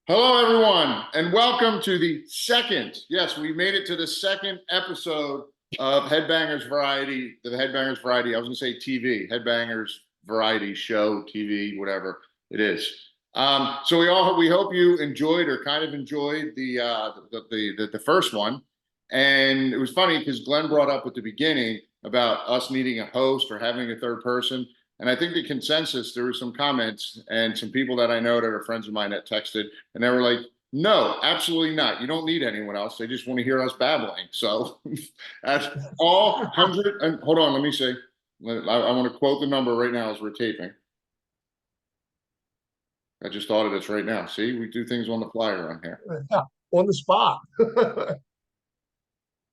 Hello, everyone, and welcome to the second. Yes, we made it to the second episode of Headbangers Variety, the Headbangers Variety. I was going to say TV, Headbangers Variety Show, TV, whatever it is. So we hope you enjoyed or kind of enjoyed the first one, and it was funny because Glenn brought up at the beginning about us needing a host or having a third person. And I think the consensus, there were some comments and some people that I know that are friends of mine that texted, and they were like, no, absolutely not. You don't need anyone else. They just want to hear us babbling. So at all 100, and hold on, let me say, I want to quote the number right now as we're taping. I just thought of this right now. See, we do things on the fly around here. Yeah, on the spot. I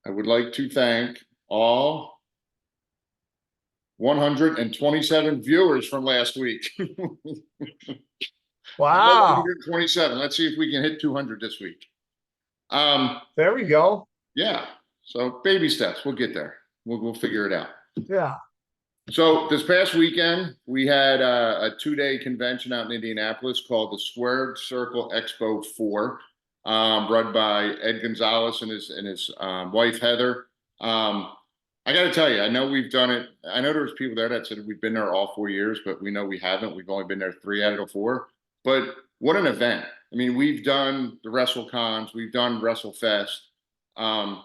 would like to thank all 127 viewers from last week. Wow. 127. Let's see if we can hit 200 this week. There we go. Yeah. So baby steps. We'll get there. We'll figure it out. Yeah. So this past weekend, we had a 2-day convention out in Indianapolis called the Squared Circle Expo 4, run by Ed Gonzalez and his wife Heather. I got to tell you, I know we've done it. I know there was people there that said we've been there all 4 years, but we know we haven't. We've only been there 3 out of the 4. But what an event! I mean, we've done the WrestleCons, we've done WrestleFest. I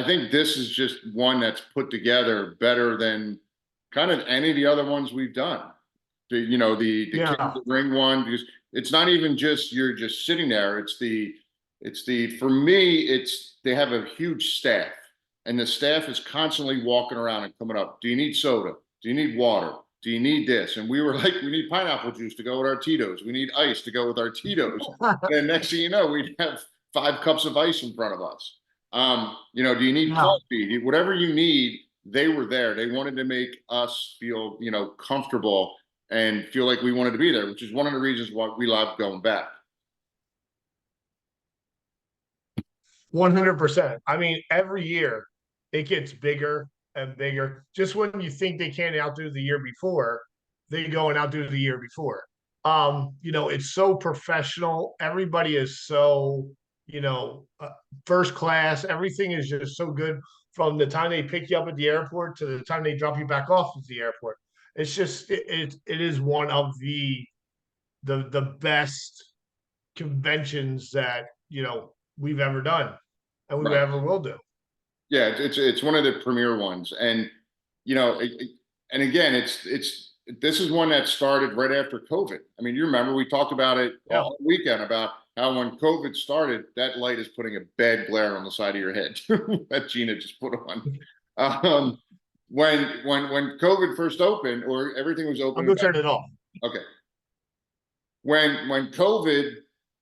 think this is just one that's put together better than kind of any of the other ones we've done. The King of the Ring one, because it's not even just you're just sitting there. It's the for me, it's they have a huge staff, and the staff is constantly walking around and coming up. Do you need soda? Do you need water? Do you need this? And we were like, we need pineapple juice to go with our Tito's. We need ice to go with our Tito's. And next thing you know, we'd have 5 cups of ice in front of us. Do you need coffee? Whatever you need, they were there. They wanted to make us feel, comfortable and feel like we wanted to be there, which is one of the reasons why we love going back. 100%. I mean, every year it gets bigger and bigger. Just when you think they can't outdo the year before, they go and outdo the year before. It's so professional. Everybody is so, first class. Everything is just so good from the time they pick you up at the airport to the time they drop you back off at the airport. It's just it is one of the best conventions that we've ever done and we ever will do. Yeah, it's one of the premier ones, and and again, it's this is one that started right after COVID. I mean, you remember we talked about it all weekend about how when COVID started, that light is putting a bad glare on the side of your head that Gina just put on. When COVID first opened, or everything was open, I'm gonna turn it off. Okay. When COVID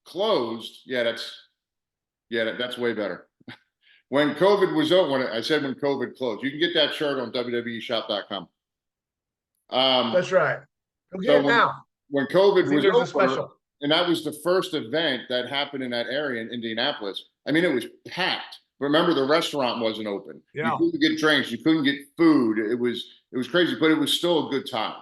closed, that's way better. When COVID was open, I said when COVID closed. You can get that shirt on WWEshop.com. That's right. Okay, so now. When COVID was over, special. And that was the first event that happened in that area in Indianapolis. I mean, it was packed. Remember, the restaurant wasn't open. Yeah. You couldn't get drinks. You couldn't get food. It was crazy, but it was still a good time.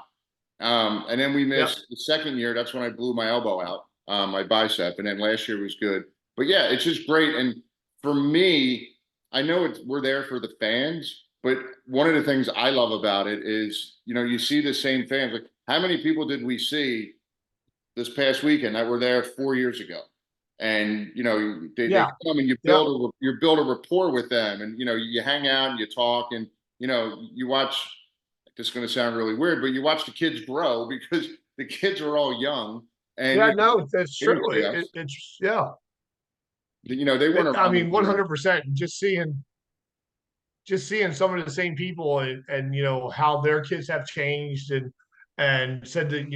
And then we missed the second year. That's when I blew my elbow out, my bicep. And then last year was good. But yeah, it's just great. And for me, I know we're there for the fans, but one of the things I love about it is, you see the same fans. Like, how many people did we see this past weekend that were there 4 years ago? And, they come and you build a rapport with them, and, you hang out and you talk, and, you watch. This is going to sound really weird, but you watch the kids grow because the kids are all young. And that's true. It's they weren't. I mean, 100%. Just seeing some of the same people and how their kids have changed and said that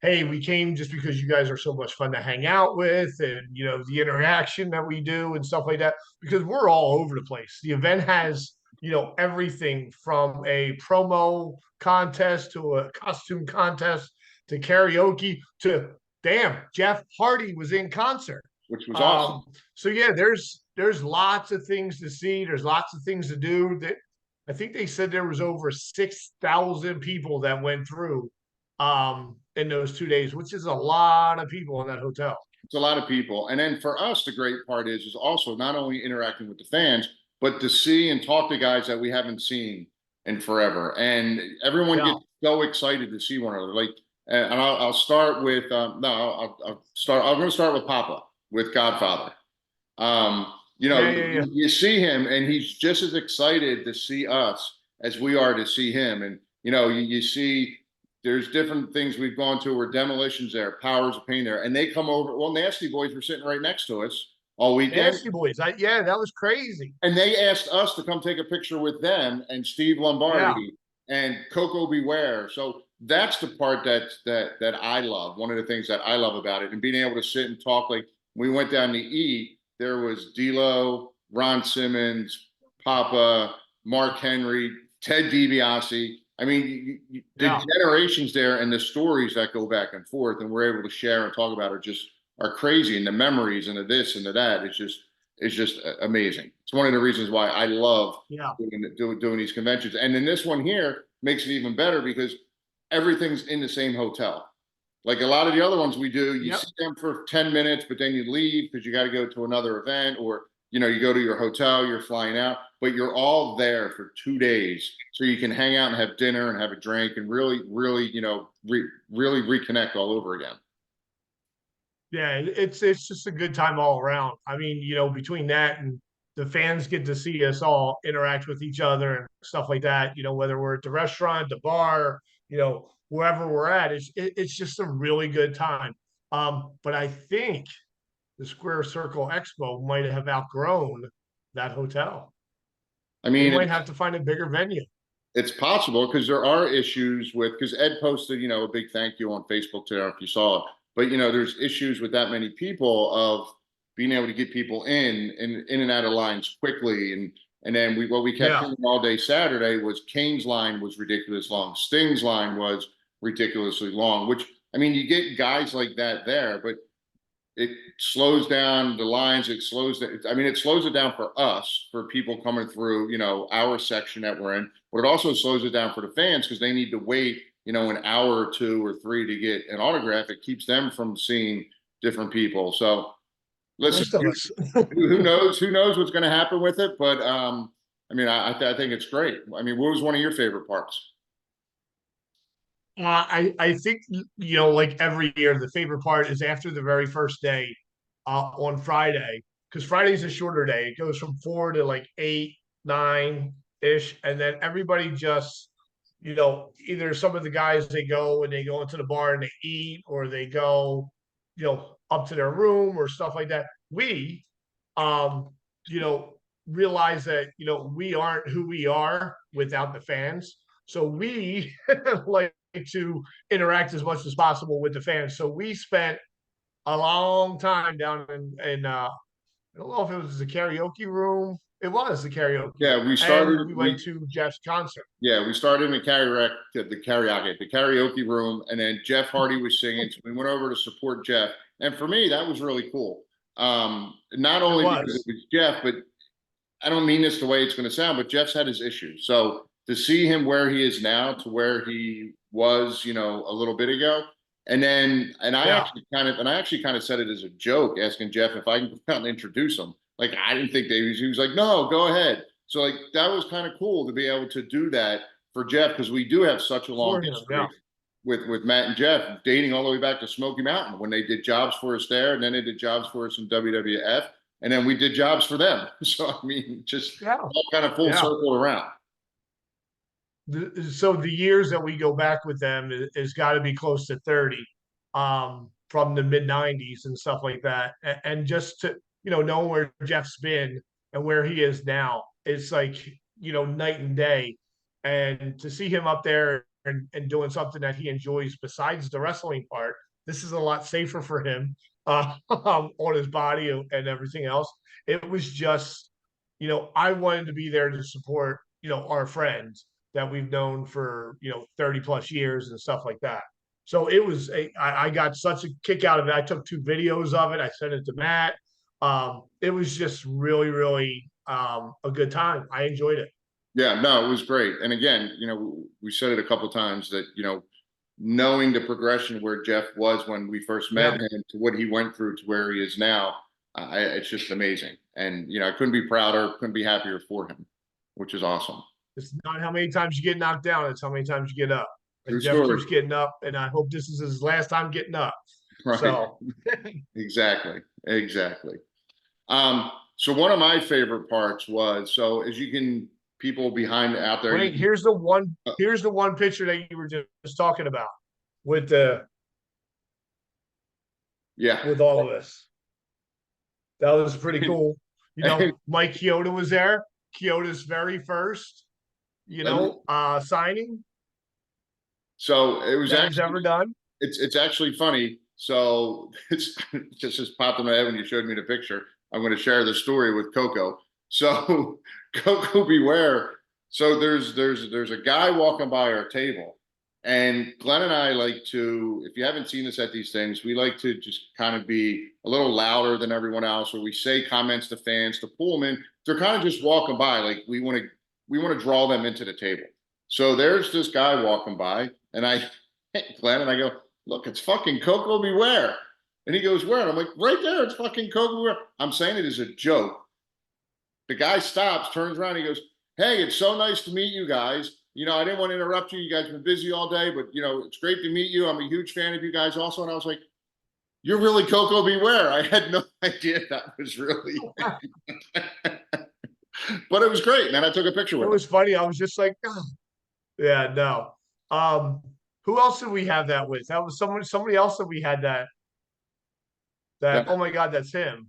hey, we came just because you guys are so much fun to hang out with, and the interaction that we do and stuff like that, because we're all over the place. The event has everything from a promo contest to a costume contest to karaoke to Jeff Hardy was in concert, which was awesome. So yeah, there's lots of things to see. There's lots of things to do. That I think they said there was over 6,000 people that went through in those 2 days, which is a lot of people in that hotel. It's a lot of people. And then for us, the great part is also not only interacting with the fans, but to see and talk to guys that we haven't seen in forever. And everyone Yeah. gets so excited to see one another. Like, and I'll start with, no, I'm going to start with Papa, with Godfather. Yeah, yeah, yeah. You see him and he's just as excited to see us as we are to see him. And, you see there's different things we've gone to where Demolition's there, Powers of Pain there, and they come over. Well, Nasty Boys were sitting right next to us all weekend. Nasty Boys. Yeah, that was crazy. And they asked us to come take a picture with them and Steve Yeah. Lombardi and Coco Beware. So that's the part that I love. One of the things that I love about it, and being able to sit and talk. Like we went down to eat, there was D'Lo, Ron Simmons, Papa, Mark Henry, Ted DiBiase. I mean, the Yeah. generations there and the stories that go back and forth, and we're able to share and talk about are crazy, and the memories and the this and the that. It's just amazing. It's one of the reasons why I love Yeah. doing these conventions. And then this one here makes it even better because everything's in the same hotel. Like a lot of the other ones we do, you Yep. see them for 10 minutes, but then you leave because you got to go to another event, or you go to your hotel, you're flying out, but you're all there for 2 days. So you can hang out and have dinner and have a drink and really, really, really reconnect all over again. Yeah, it's just a good time all around. I mean, between that and the fans get to see us all interact with each other and stuff like that, whether we're at the restaurant, the bar, wherever we're at, it's just a really good time. But I think the Square Circle Expo might have outgrown that hotel. I They mean, might have to find a bigger venue. it's possible because there are issues with because Ed posted, a big thank you on Facebook today, if you saw it. But there's issues with that many people of being able to get people in and out of lines quickly. And then what we kept Yeah. hearing all day Saturday was Kane's line was ridiculous long, Sting's line was ridiculously long, which I mean you get guys like that there, but it slows down the lines. I mean, it slows it down for us, for people coming through, our section that we're in, but it also slows it down for the fans because they need to wait, an hour or 2 or 3 to get an autograph. It keeps them from seeing different people. So listen, Most of us. who knows what's going to happen with it. But, I mean, I think it's great. I mean, what was one of your favorite parts? I think like every year, the favorite part is after the very first day, on Friday, because Friday's a shorter day. It goes from 4 to like 8, 9 ish, and then everybody just either some of the guys they go and they go into the bar and they eat, or they go up to their room or stuff like that. We um you know realize that we aren't who we are without the fans, so we like to interact as much as possible with the fans. So we spent a long time down in I don't know if it was the karaoke room. It was the karaoke room, Yeah, we and started, we went to Jeff's concert. yeah, we started in the karaoke room, and then Jeff Hardy was singing. So we went over to support Jeff, and for me, that was really cool. Not It only because it was. was Jeff, but I don't mean this the way it's going to sound, but Jeff's had his issues. So to see him where he is now to where he was, a little bit ago, and I Yeah. actually kind of said it as a joke, asking Jeff if I can come out and introduce him. Like I didn't think he was like, no, go ahead. So like that was kind of cool to be able to do that for Jeff because we do have such a long For him. Yeah. history with Matt and Jeff, dating all the way back to Smoky Mountain when they did jobs for us there, and then they did jobs for us in WWF, and then we did jobs for them. So I mean, just Yeah. all kind of full Yeah. circle around. So the years that we go back with them is got to be close to 30, from the mid 90s and stuff like that. And just to know where Jeff's been and where he is now, it's like night and day. And to see him up there and doing something that he enjoys besides the wrestling part, this is a lot safer for him, on his body and everything else. It was just, I wanted to be there to support our friends that we've known for 30 plus years and stuff like that. So I got such a kick out of it. I took 2 videos of it. I sent it to Matt. It was just really, really, a good time. I enjoyed it. Yeah, no, it was great. And again, we said it a couple times that knowing the progression where Jeff was when we first met Yeah. him to what he went through to where he is now, it's just amazing. And, I couldn't be prouder, couldn't be happier for him, which is awesome. It's not how many times you get knocked down, it's how many times you get up. True And Jeff story. keeps getting up, and I hope this is his last time getting up. Right. So Exactly. Exactly. So one of my favorite parts was, so as you can, people behind out there. wait, here's the one picture that you were just talking about with Yeah. with all of us. That was pretty cool. Mike Chioda was there. Chioda's very first, signing So it was that he's actually, ever done. it's actually funny. So it's just popped in my head when you showed me the picture. I'm going to share the story with Coco. So Coco beware. So there's a guy walking by our table, and Glenn and I like to, if you haven't seen us at these things, we like to just kind of be a little louder than everyone else, or we say comments to fans to pull them in. They're kind of just walking by, like we want to draw them into the table. So there's this guy walking by, and I, Glenn, and I go, look, it's fucking Coco Beware. And he goes, where? And I'm like, right there, it's fucking Coco Beware. I'm saying it as a joke. The guy stops, turns around, he goes, hey, it's so nice to meet you guys. I didn't want to interrupt you. You guys have been busy all day, but it's great to meet you. I'm a huge fan of you guys also. And I was like, you're really Coco Beware. I had no idea that was really, but it was great. And then I took a picture with It him. was funny. I was just like, oh. Yeah, no. Who else did we have that with? That was somebody else that we had that, oh my God, that's him.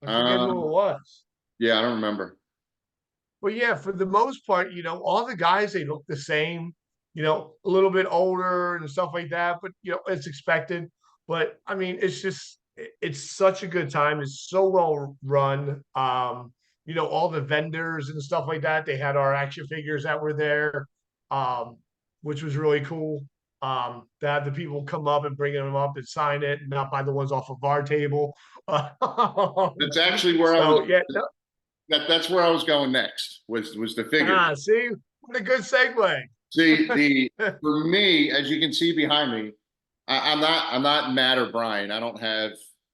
I forget who it was. Yeah, I don't remember. But yeah, for the most part, all the guys, they look the same, a little bit older and stuff like that, but it's expected. But I mean, it's such a good time. It's so well run. All the vendors and stuff like that. They had our action figures that were there, um, which was really cool. To have the people come up and bringing them up and sign it, and not buy the ones off of our table. That's actually where I So was. yeah, That's where I was going next. Was the figure. see, what a good segue. See, for me, as you can see behind me, I'm not Matt or Brian. I don't have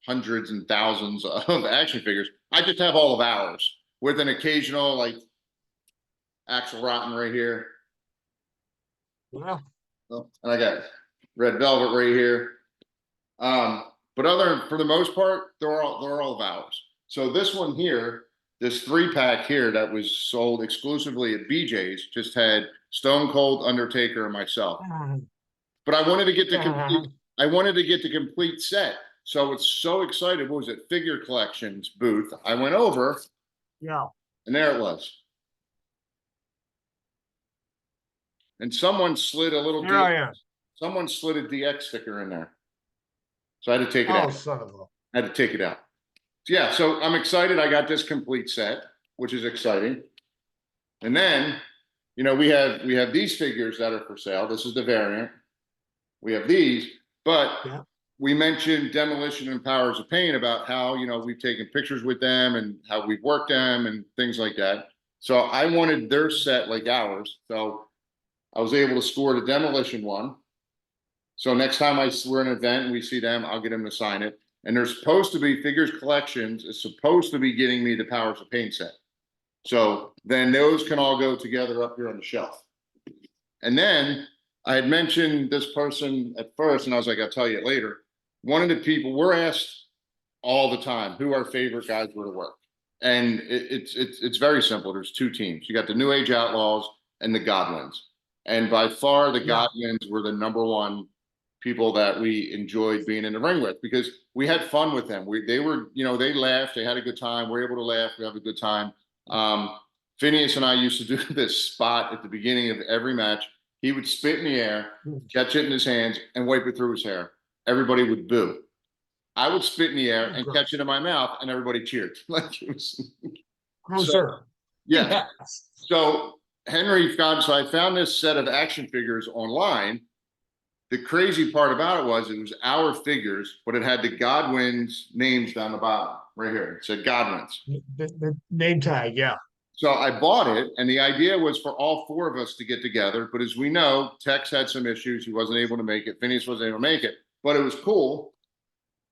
hundreds and thousands of action figures. I just have all of ours with an occasional like Axel Rotten right here. Wow. Oh, and I got Red Velvet right here. But for the most part, they're all of ours. So this one here, this 3-pack here that was sold exclusively at BJ's, just had Stone Cold, Undertaker, and myself. But I wanted to get the complete set. So it's so excited. What was it? Figure Collections booth. I went over. Yeah. And there it was. And someone slid a little Here I am. Someone slid a DX sticker in there. So I had to take it Oh, out. son of a. I had to take it out. Yeah, so I'm excited. I got this complete set, which is exciting. And then, we have these figures that are for sale. This is the variant. We have these, but Yeah. we mentioned Demolition and Powers of Pain about how, we've taken pictures with them and how we've worked them and things like that. So I wanted their set like ours. So I was able to score the Demolition one. So next time we're at an event and we see them, I'll get them to sign it. And they're supposed to be Figures Collections is supposed to be getting me the Powers of Pain set. So then those can all go together up here on the shelf. And then I had mentioned this person at first, and I was like, I'll tell you later. One of the people, we're asked all the time who our favorite guys were to work. And it's very simple. There's 2 teams. You got the New Age Outlaws and the Godwins. And by far the Godwins were the #1 people that we enjoyed being in the ring with because we had fun with them. They were, they laughed, they had a good time. We're able to laugh, we have a good time. Phineas and I used to do this spot at the beginning of every match. He would spit in the air, catch it in his hands, and wipe it through his hair. Everybody would boo. I would spit in the air and catch it in my mouth, and everybody cheered. Like it was. Yeah. So so I found this set of action figures online. The crazy part about it was our figures, but it had the Godwins names down the bottom right here. It said Godwins. The name tag, yeah. So I bought it, and the idea was for all four of us to get together. But as we know, Tex had some issues. He wasn't able to make it. Phineas wasn't able to make it. But it was cool.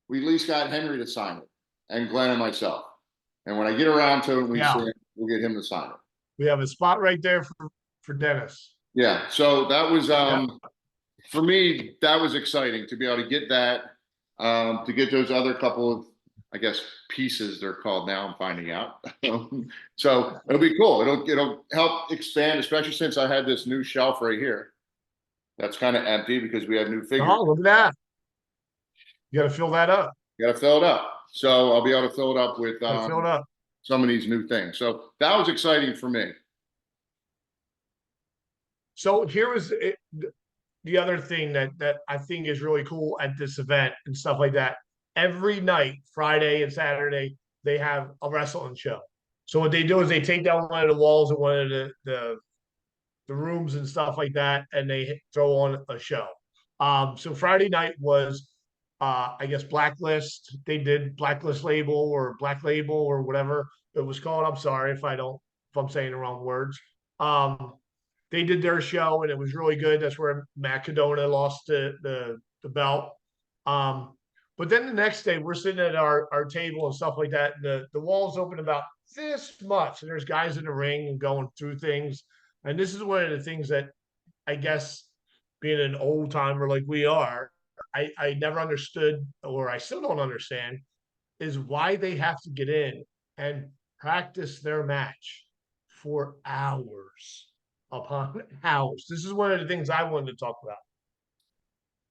We at least got Henry to sign it, and Glenn and myself. And when I get around to it, we see Yeah, it, we'll get him to sign it. we have a spot right there for Dennis. Yeah. So that was Yeah. for me, that was exciting to be able to get that, to get those other couple of, I guess, pieces they're called now. I'm finding out. So it'll be cool. It'll help expand, especially since I had this new shelf right here. That's kind of empty because we have new figures. Oh, look at that! You got to fill that up. Got to fill it up. So I'll be able to fill it up with Got to fill it up. some of these new things. So that was exciting for me. So here was it, the other thing that I think is really cool at this event and stuff like that. Every night, Friday and Saturday, they have a wrestling show. So what they do is they take down one of the walls in one of the rooms and stuff like that, and they throw on a show. So Friday night was, I guess, Blacklist. They did Blacklist Label or Black Label or whatever it was called. I'm sorry if I'm saying the wrong words. Um, they did their show and it was really good. That's where Matt Cadona lost the belt. Um, but then the next day we're sitting at our table and stuff like that. And the walls open about this much, and there's guys in the ring and going through things. And this is one of the things that I guess being an old timer like we are, I never understood, or I still don't understand, is why they have to get in and practice their match for hours upon hours. This is one of the things I wanted to talk about.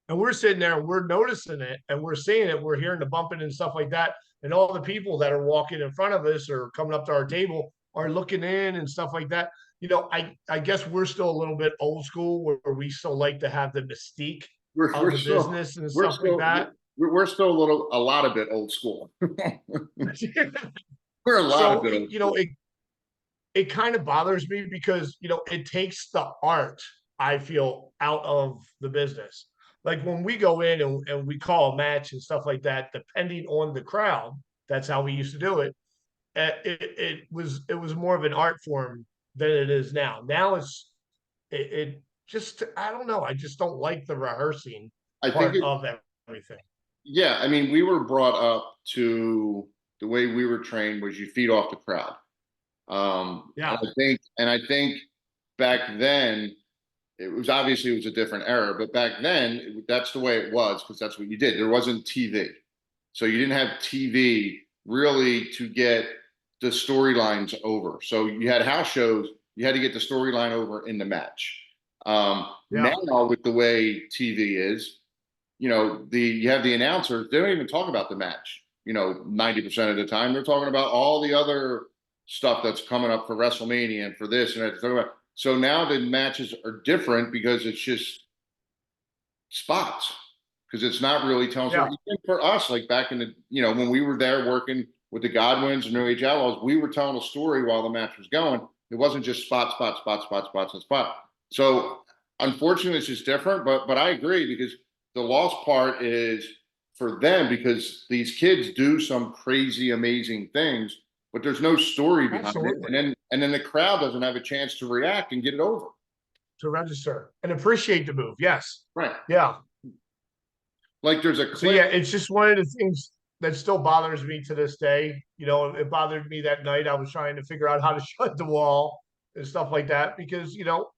And we're sitting there and we're noticing it and we're seeing it. We're hearing the bumping and stuff like that. And all the people that are walking in front of us or coming up to our table are looking in and stuff like that. You know, I guess we're still a little bit old school where we still like to have the mystique of We're the still business and we're stuff like still that. we're still a lot of bit old school. We're a lot of So, bit old you know, school. it kind of bothers me because, you know, it takes the art, I feel, out of the business. Like when we go in and we call a match and stuff like that, depending on the crowd, that's how we used to do it. It was more of an art form than it is now. Now it just, I don't know. I just don't like the rehearsing I think part it, of everything. yeah, I mean, we were brought up to the way we were trained was you feed off the crowd. Yeah, And I think back then it was a different era, but back then that's the way it was because that's what you did. There wasn't TV, so you didn't have TV really to get the storylines over. So you had house shows, you had to get the storyline over in the match. yeah, Now with the way TV is, you know, you have the announcers, they don't even talk about the match, you know, 90% of the time. They're talking about all the other stuff that's coming up for WrestleMania and for this and that. So now the matches are different because it's just spots. Because it's not really telling yeah. story. Even for us, like back in the, you know, when we were there working with the Godwins and New Age Outlaws, we were telling a story while the match was going. It wasn't just spot, spot, spot, spot, spot, spot, spot. So unfortunately, it's just different. But I agree because the lost part is for them because these kids do some crazy, amazing things, but there's no story behind it. Absolutely. And then the crowd doesn't have a chance to react and get it over. To register and appreciate the move. Yes. Right. Yeah. Like there's a So clip. yeah, it's just one of the things that still bothers me to this day. You know, it bothered me that night. I was trying to figure out how to shut the wall and stuff like that because, you know,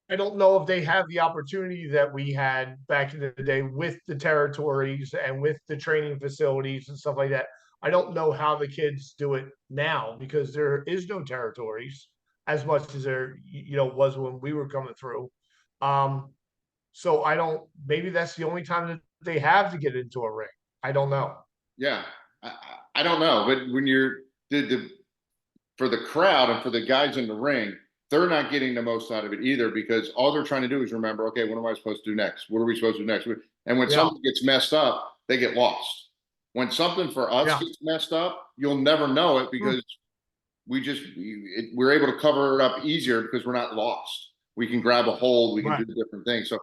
I don't know if they have the opportunity that we had back in the day with the territories and with the training facilities and stuff like that. I don't know how the kids do it now because there is no territories as much as there, you know, was when we were coming through. Um, so I don't, maybe that's the only time that they have to get into a ring. I don't know. Yeah, I don't know, but when you're the for the crowd and for the guys in the ring, they're not getting the most out of it either because all they're trying to do is remember, okay, what am I supposed to do next? What are we supposed to do next? And when Yeah. something gets messed up, they get lost. When something for us Yeah. gets messed up, you'll never know it because we're able to cover it up easier because we're not lost. We can grab a hold, we can Right. do different things. So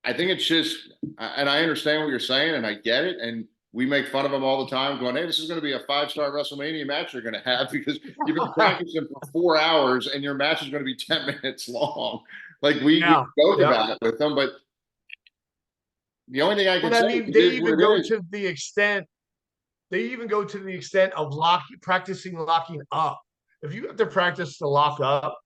I think it's just, and I understand what you're saying, and I get it. And we make fun of him all the time, going, "Hey, this is going to be a 5-star WrestleMania match you're going to have because you've been practicing for 4 hours and your match is going to be 10 minutes long." Like we Yeah, joke yeah. about it with them, but the only thing I can But I say mean, is it is what it is. they even go to the extent of practicing locking up. If you have to practice to lock up,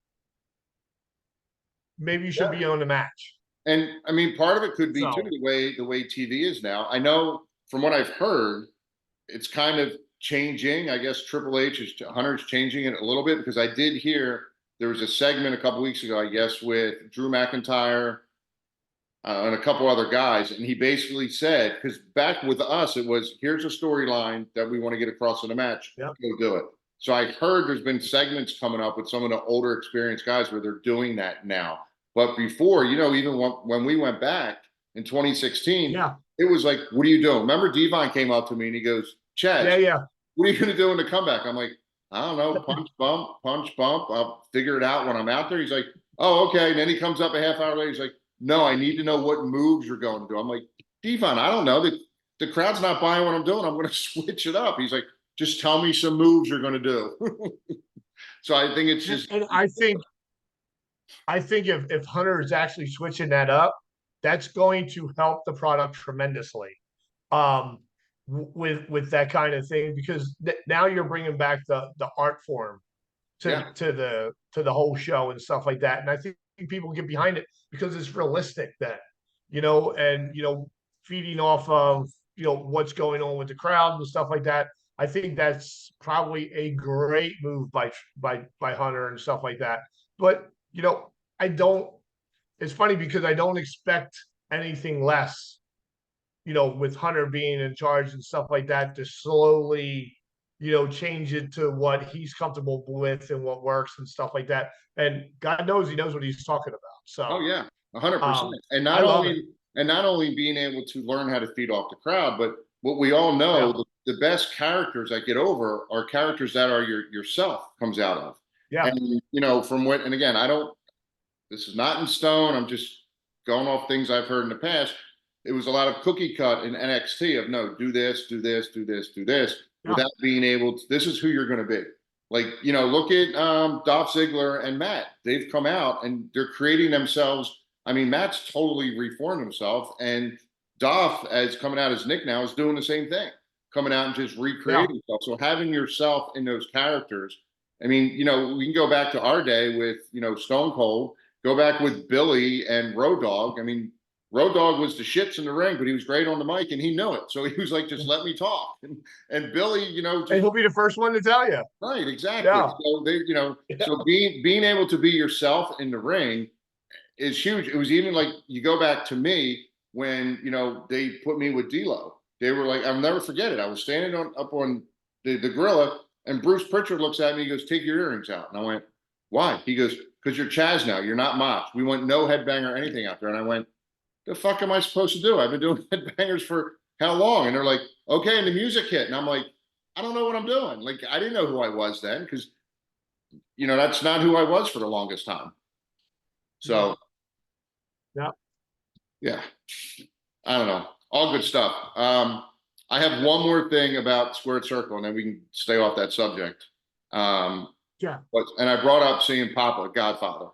maybe you should Yeah. be on the match. And I mean, part of it could be too So the way TV is now. I know from what I've heard, it's kind of changing. I guess Triple H is Hunter's changing it a little bit because I did hear there was a segment a couple weeks ago, I guess, with Drew McIntyre and a couple other guys, and he basically said, because back with us, it was here's a storyline that we want to get across in a match, yep. go do it. So I heard there's been segments coming up with some of the older experienced guys where they're doing that now. But before, even when we went back in 2016, Yeah. it was like, what are you doing? Remember, Devon came up to me and he goes, Yeah, Chad, yeah. what are you going to do in the comeback? I'm like, I don't know, punch, bump. I'll figure it out when I'm out there. He's like, oh, okay. And then he comes up a half hour later. He's like, no, I need to know what moves you're going to do. I'm like, Devon, I don't know. The crowd's not buying what I'm doing. I'm going to switch it up. He's like, just tell me some moves you're going to do. So I think it's just, And I think if Hunter is actually switching that up, that's going to help the product tremendously. Um, with that kind of thing, because now you're bringing back the art form yeah, to the whole show and stuff like that. And I think people get behind it because it's realistic then, and feeding off of what's going on with the crowd and stuff like that. I think that's probably a great move by Hunter and stuff like that. But I don't. It's funny because I don't expect anything less. With Hunter being in charge and stuff like that, to slowly change it to what he's comfortable with and what works and stuff like that. And God knows he knows what he's talking about. oh So yeah, 100%. And I not love it. only being able to learn how to feed off the crowd, but what we all know, Yeah, the best characters that get over are characters that are yourself comes out of. yeah, And from what, and again, I don't, this is not in stone. I'm just going off things I've heard in the past. It was a lot of cookie cut in NXT of no, do this, do this, do this, do this, yeah, without being able to. This is who you're going to be. Like look at Dolph Ziggler and Matt. They've come out and they're creating themselves. I mean, Matt's totally reformed himself, and Dolph, as coming out as Nick now, is doing the same thing, coming out and just yeah. recreating himself. So having yourself in those characters. I mean, we can go back to our day with Stone Cold. Go back with Billy and Road Dogg. I mean, Road Dogg was the shits in the ring, but he was great on the mic and he knew it. So he was like, just let me talk. And Billy, And just he'll be the first one to tell you. right, exactly. Yeah, So they, yeah, so being able to be yourself in the ring is huge. It was even like you go back to me when they put me with D'Lo. They were like, I'll never forget it. I was standing up on the gorilla, and Bruce Pritchard looks at me. He goes, "Take your earrings out." And I went, "Why?" He goes, "Because you're Chaz now. You're not Mox. We want no headbanger or anything out there." And I went, "The fuck am I supposed to do? I've been doing headbangers for how long?" And they're like, "Okay." And the music hit, and I'm like, "I don't know what I'm doing." Like I didn't know who I was then because that's not who I was for the longest time. yeah, So yeah. yeah, I don't know. All good stuff. I have one more thing about Squared Circle, and then we can stay off that subject. Yeah. And I brought up seeing Papa, Godfather.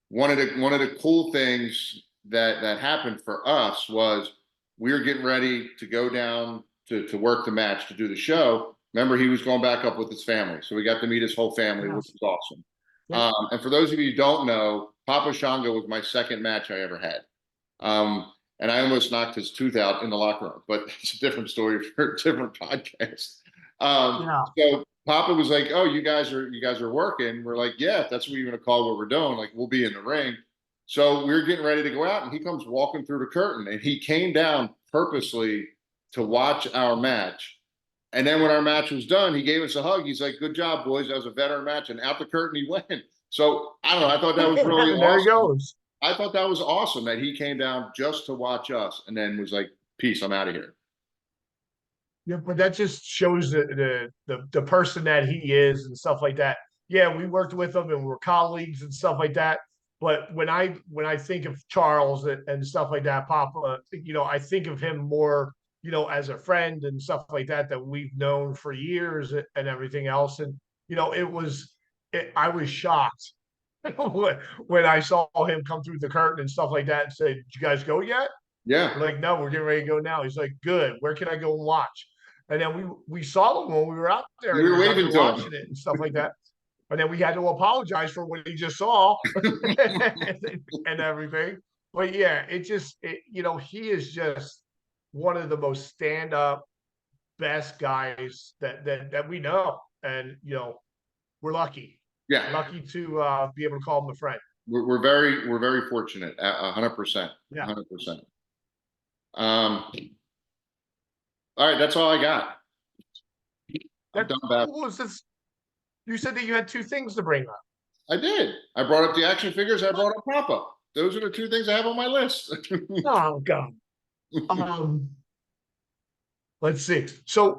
One of the cool things that happened for us was we were getting ready to go down to work the match to do the show. Remember, he was going back up with his family, so we got to meet his whole family, which was awesome. Yeah. And for those of you who don't know, Papa Shango was my second match I ever had. And I almost knocked his tooth out in the locker room, but it's a different story for a different podcast. Yeah. So Papa was like, "Oh, you guys are working." We're like, "Yeah, if that's what you're gonna call what we're doing, like we'll be in the ring." So we are getting ready to go out, and he comes walking through the curtain, and he came down purposely to watch our match. And then when our match was done, he gave us a hug. He's like, "Good job, boys. That was a veteran match." And out the curtain he went. So I don't know. I thought that was really There he awesome. goes. I thought that was awesome that he came down just to watch us and then was like, "Peace, I'm out of here." Yeah, but that just shows the person that he is and stuff like that. Yeah, we worked with him and we're colleagues and stuff like that. But when I think of Charles and stuff like that, Papa, I think of him more, as a friend and stuff like that that we've known for years and everything else. And I was shocked when I saw him come through the curtain and stuff like that and say, "Did you guys go yet?" Yeah. We're like, "No, we're getting ready to go now." He's like, "Good. Where can I go and watch?" And then we saw him when we were out there, You and he were was out waving there to him. watching it and stuff like that. And then we had to apologize for what he just saw and everything. But yeah, he is just one of the most stand up best guys that we know, and we're lucky, Yeah. lucky to be able to call him a friend. We're very fortunate. 100%. Yeah. 100%. All right, that's all I got. I'm That done back. what was this? You said that you had two things to bring up. I did. I brought up the action figures. I brought up Papa. Those are the two things I have on my list. Oh God. Um, let's see. So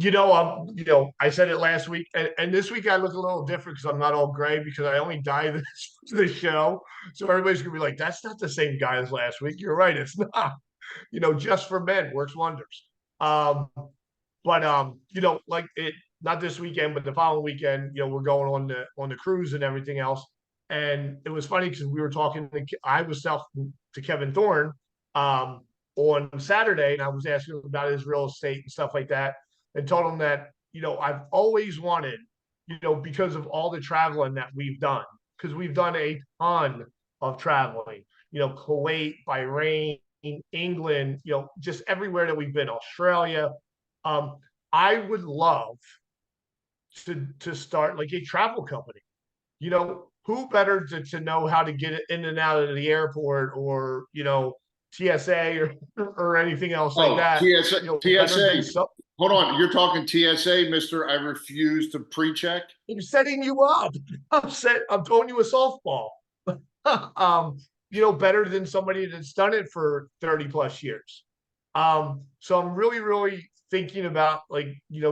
I said it last week, and this week I look a little different because I'm not all gray because I only dyed this show. So everybody's gonna be like, "That's not the same guy as last week." You're right, it's not. Just for men works wonders. Um, but like it not this weekend, but the following weekend, we're going on the cruise and everything else. And it was funny because we were talking I was talking to Kevin Thorne um on Saturday, and I was asking him about his real estate and stuff like that, and told him that, I've always wanted, because of all the traveling that we've done, because we've done a ton of traveling, Kuwait, Bahrain, England, just everywhere that we've been, Australia. Um, I would love to start like a travel company. Who better to know how to get it in and out of the airport, or TSA or anything else like Oh, that. TSA. Better than TSA. some. Hold on. You're talking TSA, Mister. I refuse to pre-check. I'm setting you up. I'm throwing you a softball. Better than somebody that's done it for 30 plus years. So I'm really, really thinking about, like,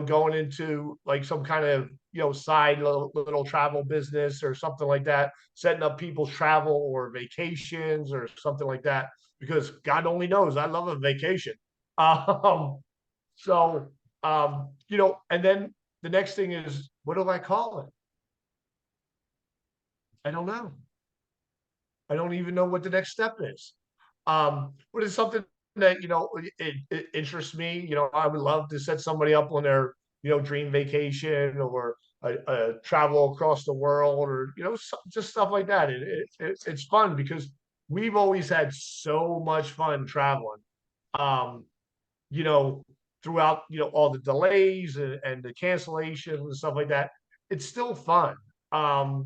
going into like some kind of, side little travel business or something like that, setting up people's travel or vacations or something like that, because God only knows I love a vacation. Um, so, and then the next thing is, what do I call it? I don't know. I don't even know what the next step is. But it's something that, it interests me. I would love to set somebody up on their, dream vacation, or a travel across the world, or, just stuff like that. It's fun because we've always had so much fun traveling. Um, you know, throughout, all the delays and the cancellations and stuff like that. It's still fun.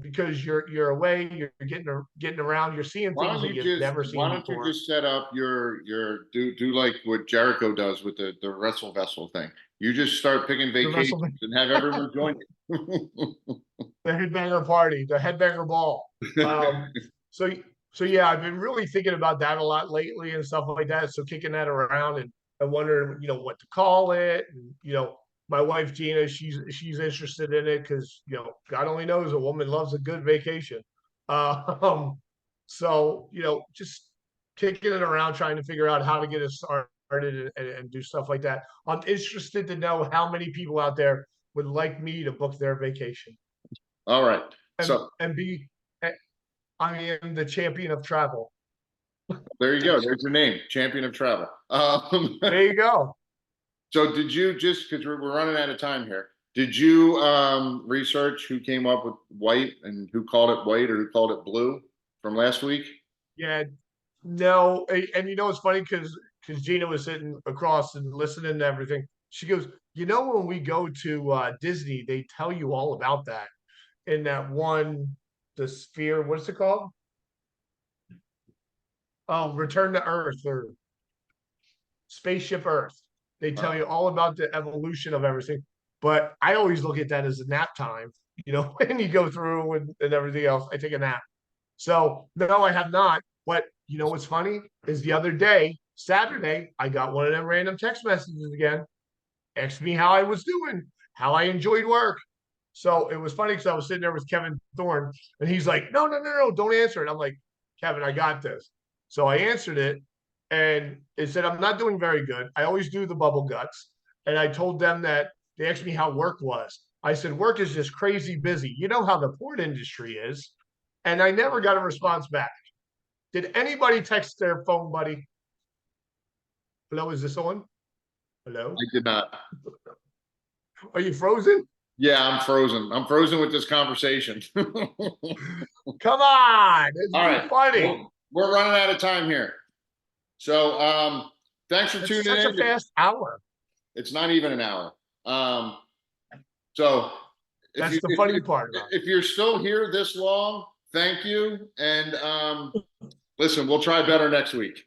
Because you're away, you're getting around, you're seeing Why things don't that you you've just never Why seen don't you before. just set up do like what Jericho does with the wrestle vessel thing. You just start picking The vacations wrestle, and have everyone join the headbanger party, the headbanger ball. Um, so so yeah, I've been really thinking about that a lot lately and stuff like that. So kicking that around, and wondering, what to call it. And, my wife Gina, she's interested in it because, God only knows a woman loves a good vacation. Um, so, just kicking it around, trying to figure out how to get it started, and do stuff like that. I'm interested to know how many people out there would like me to book their vacation, All right. and So and be I am the champion of travel. there you go. There's your name, Champion of Travel. There you go. So did you just because we're running out of time here? Did you research who came up with white and who called it white or who called it blue from last week? Yeah, no, and it's funny because Gina was sitting across and listening to everything. She goes, when we go to Disney, they tell you all about that in that one, the sphere. What's it called? Oh, Return to Earth, or Spaceship Earth. They tell Uh, you all about the evolution of everything. But I always look at that as a nap time, when you go through and everything else. I take a nap. So no, I have not. But what's funny is the other day, Saturday, I got one of them random text messages again. Asked me how I was doing, how I enjoyed work. So it was funny because I was sitting there with Kevin Thorne, and he's like, "No, no, no, no, don't answer it." I'm like, "Kevin, I got this." So I answered it, and it said, I'm not doing very good. I always do the bubble guts. And I told them that they asked me how work was. I said, work is just crazy busy. You know how the port industry is. And I never got a response back. Did anybody text their phone, buddy? Hello, is this on? Hello? I did not. Are you frozen? Yeah, I'm frozen. I'm frozen with this conversation. Come on. It's All right. funny. Well, we're running out of time here. So thanks for It's tuning such a in. fast hour. It's not even an hour. So That's the funny part about it. if you're still here this long, thank you. And listen, we'll try better next week.